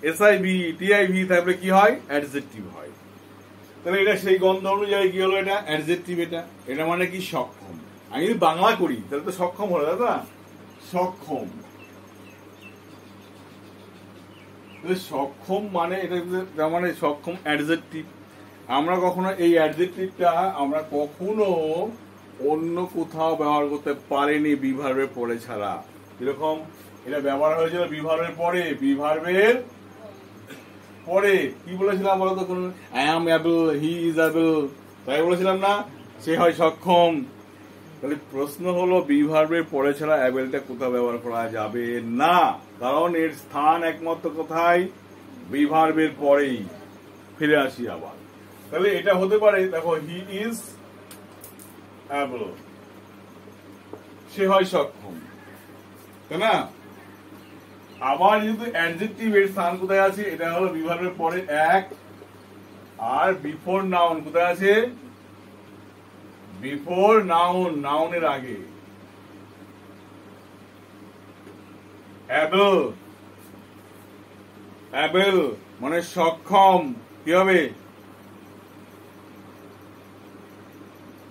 SIV, TIV, তারপরে কি হয়? অ্যাডজেক্টিভ হয়। তাহলে এটা সেই গন্ধ অনুযায়ী কি হলো? এটা অ্যাডজেক্টিভ। এটা মানে কি? সক্ষম। আমি যদি বাংলা করি তাহলে তো সক্ষম হলো, দাদা। সক্ষম, সক্ষম মানে এটা, তার মানে সক্ষম অ্যাডজেক্টিভ। আমরা কখনো এই অ্যাডজেক্টিভটা আমরা কখনো অন্য কোথাও ব্যবহার করতে পারিনি বিভার্বের পরে ছাড়া। এরকম এটা ব্যবহার হয়েছিল বিভার্বের পরে। বিভার্বের পরে কি বলেছিলাম বলতো? কোন I am able, he is able, তাই বলেছিলাম না? সে হয় সক্ষম। তাহলে প্রশ্ন হলো বিভার্বের পরে ছাড়া অ্যাবেলটা কোথাও ব্যবহার করা যাবে না, কারণ এর স্থান একমাত্র কোথায়? বিভার্বের পরেই। ফিরে আসি আবার। তাহলে এটা হতে পারে, দেখো, হি ইজ অ্যাবল, সে হয় সক্ষম, তাই না? আবার যেহেতু অ্যাডজেক্টিভ, এর স্থান কোথায় আছে? এটা হলো বিভার্বের পরে এক, আর বিফোর নাউন কোথায় আছে? বিফোর নাউন, নাউনের আগে। অ্যাবল, অ্যাবল মানে সক্ষম। কি হবে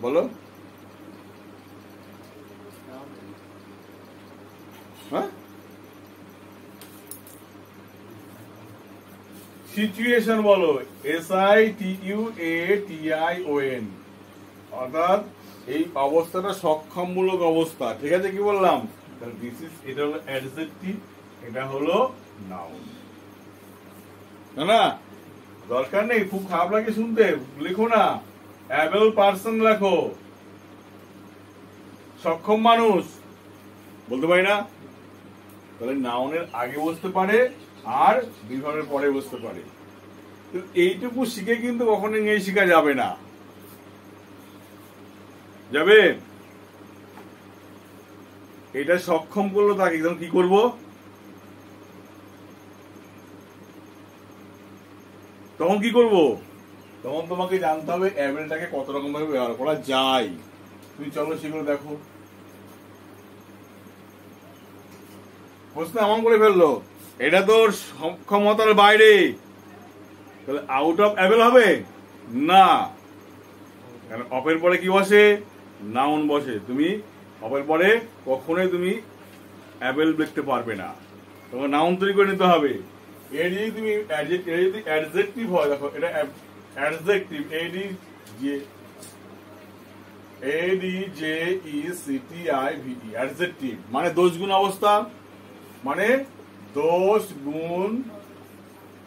বলো? হ্যাঁ, সিচুয়েশন বলো, SITUATION, অর্থাৎ এই অবস্থাটা সক্ষমমূলক অবস্থা। ঠিক আছে? কি বললাম? এটা হলো অ্যাডজেক্টিভ, এটা হলো নাউন। না, দরকার নেই, খুব খারাপ লাগে শুনতে, লিখো না। অ্যাবল পারসন লেখো, সক্ষম মানুষ বলতে পারি না? তাহলে নাউনের আগে বসতে পারে আর বিভাগের পরে বসতে পারে। এইটুকু শিখে কিন্তু কখনো ইংরেজি শেখা যাবে না। যাবে? এটা সক্ষম করলো তাকে, একদম কি করব? তখন কি করব? তখন তোমাকে জানতে হবে অ্যাবেলটাকে কত রকম ভাবে ব্যবহার করা যায়। তুমি চলো সেগুলো দেখো। প্রশ্ন এমন করে ফেললো, এটা তো সক্ষমতার বাইরে, তাহলে আউট অফ অ্যাবেল হবে না। কারণ অফের পরে কি বসে? নাউন বসে। তুমি অফের পরে কখনোই তুমি অ্যাবেল দেখতে পারবে না, তোমাকে নাউন তৈরি করে নিতে হবে। এর যদি তুমি অ্যাডজেক্টিভ হয়, দেখো এটা অ্যাডজেক্টিভ, ADJECTIVE, অ্যাডজেক্টিভ মানে দোষ গুণ অবস্থা, মানে দোষ গুণ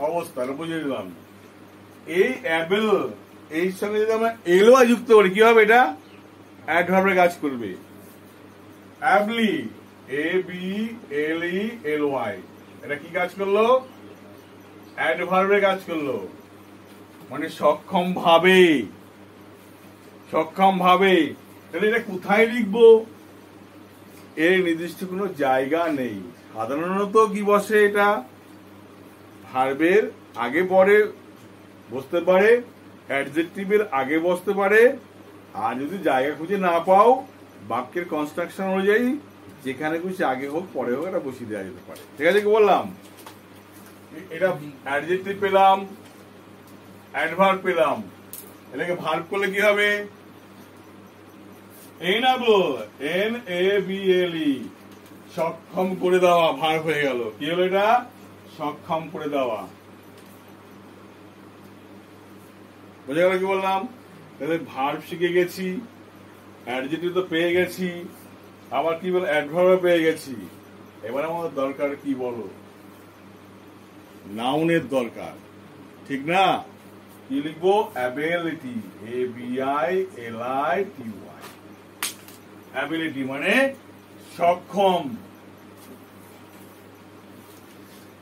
অবস্থা, বুঝে দিলাম। এই অ্যাবেল, এই সঙ্গে যদি আমরা এলওয়াই যুক্ত করি কি হবে? এটা অ্যাডভার্বের কাজ করবে। অ্যাবলি, ABLELY, এটা কি কাজ করলো? অ্যাডভার্বের কাজ করলো, মানে সক্ষম ভাবে, সক্ষম ভাবে। তাহলে এটা কোথায় লিখবো? এর নির্দিষ্ট কোনো জায়গা নেই। সাধারণত কি বসে? এটা ভার্বের আগে পরে বসতে পারে, অ্যাডজেক্টিভের আগে বসতে পারে, আর যদি জায়গা খুঁজে না পাও বাক্যের কনস্ট্রাকশন অনুযায়ী যেখানে খুশি আগে হোক পরে হোক এটা বসিয়ে দেওয়া যেতে পারে। ঠিক আছে? কি বললাম? এটা অ্যাডজেক্টিভ পেলাম, অ্যাডভার্ব পেলাম, এটাকে ভার্ব করলে কি হবে? NABLE, সক্ষম করে দেওয়া, ভার্ব হয়ে গেল। কি হলো? এটা সক্ষম করে দেওয়া। বোঝা গেল কি বললাম? তাহলে ভার্ব শিখে গেছি, অ্যাডজেক্টিভ তো পেয়ে গেছি, আবার কি বল, অ্যাডভার্ব পেয়ে গেছি। এবার আমাদের দরকার কি বলো? নাউনের দরকার, ঠিক না? কি লিখবো? অ্যাবিলিটি, ABILITY, অ্যাবিলিটি মানে সক্ষম।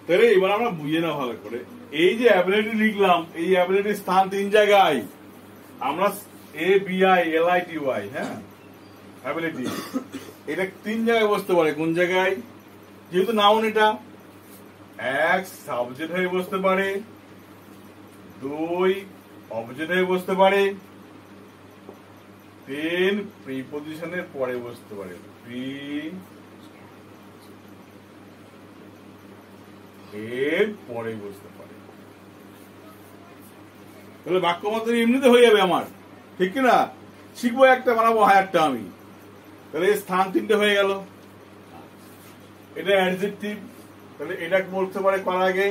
তাহলে এবার আমরা বুঝে না ভালো করে, এই যে অ্যাবিলিটি লিখলাম, এই অ্যাবিলিটির স্থান তিন জায়গায়। আমরা ABILITY, হ্যাঁ, অ্যাবিলিটি, এটা তিন জায়গায় বসতে পারে। কোন জায়গায়? যেহেতু নাউন, এটা এক, সাবজেক্ট হয়ে বসতে পারে, দুই, অবজেক্ট হয়ে বসতে পারে, তিন, প্রিপজিশনের পরে বসতে পারে। এর পরে বসতে পারে। তাহলে বাক্য মাত্র এমনিতে হয়ে যাবে আমার, ঠিক কিনা? শিখবো একটা, বানাবো হায়ারটা আমি, তাহলে স্থান 3টে হয়ে গেল। এটা অ্যাডজেক্টিভ, তাহলে এটা বলতে পারে কার আগে?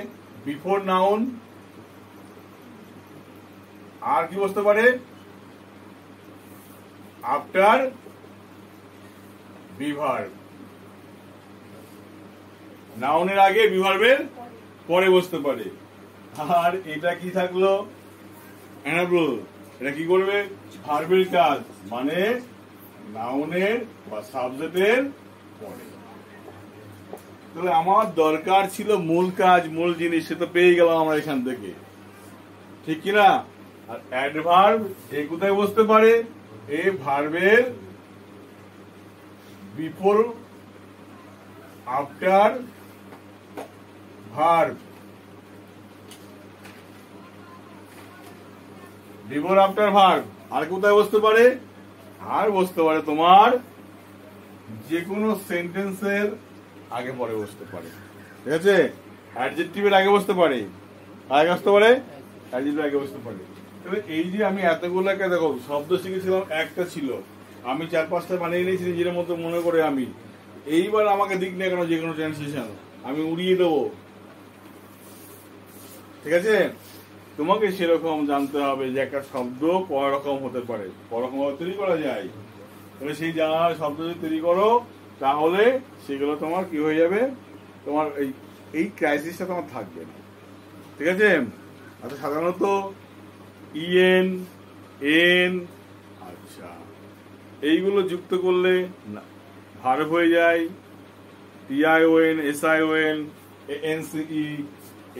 Before noun. আর কি বসতে পারে? After be verb. নাউনের আগে, বিভার্বের পরে বসতে পারে। আর এটা কি থাকলো? অ্যানাবল। এটা কি করবে? ভার্বের কাজ, মানে নাউনের বা সাবজেক্টের পরে। তাহলে আমার দরকার ছিল মূল কাজ, মূল জিনিস, সে তো পেয়ে গেলাম আমরা এখান থেকে, ঠিক কিনা? আর অ্যাডভার্ব এ কোথায় বসতে পারে? এ ভার্বের before, after verb. Before after verb. আর কোথায় বসতে পারে? আর বসতে পারে তোমার যে কোনো সেন্টেন্সের আগে পরে বসতে পারে, ঠিক আছে? অ্যাডজেক্টিভের আগে বসতে পারে, আগে বসতে পারে, অ্যাডজেক্টিভের আগে বসতে পারে। তাহলে এই যে আমি এতগুলোকে দেখো শব্দ শিখেছিলাম, একটা ছিল, আমি 4-5টা বানিয়ে নিয়েছি নিজের মতো মনে করে। আমি এইবার আমাকে দিক না কেন যে কোনো ট্রান্সলেশন আমি উড়িয়ে দেবো, ঠিক আছে? তোমাকে সেরকম জানতে হবে যে একটা শব্দ কয় রকম হতে পারে, কয় রকম তৈরি করা যায়। তাহলে সেই জানার শব্দ যদি তৈরি করো, তাহলে সেগুলো তোমার কি হয়ে যাবে? তোমার এই ক্রাইসিসটা তোমার থাকবে না, ঠিক আছে? আচ্ছা, সাধারণত ইএন, এন, আচ্ছা, এইগুলো যুক্ত করলে ভার্ব হয়ে যায়। টিআইওএন, এসআইওএন, এনসিই,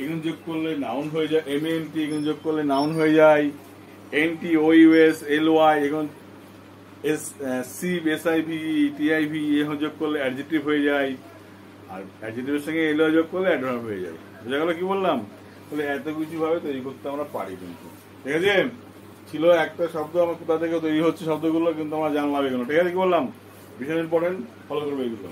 এগুলো যোগ করলে নাউন হয়ে যায়। এমএনটি এগুলো যোগ করলে নাউন হয়ে যায়। এনটি, ওইউএস, এলওয়াই, এগুলো এসআইভি, টিআইভি এগুলো যোগ করলে অ্যাডজেক্টিভ হয়ে যায়। আর অ্যাডজেক্টিভের সঙ্গে এলওয়াই যোগ করলে অ্যাডভার্ব হয়ে যায়। বুঝা গেল কি বললাম? তাহলে এত কিছু ভাবে তৈরি করতে আমরা পারি কিন্তু, ঠিক আছে? ছিল একটা শব্দ, আমার কোথা থেকে তৈরি হচ্ছে শব্দগুলো, কিন্তু আমরা জানলাম এগুলো, ঠিক আছে? কি বললাম? ভীষণ ইম্পর্টেন্ট, ফলো করবে এগুলো।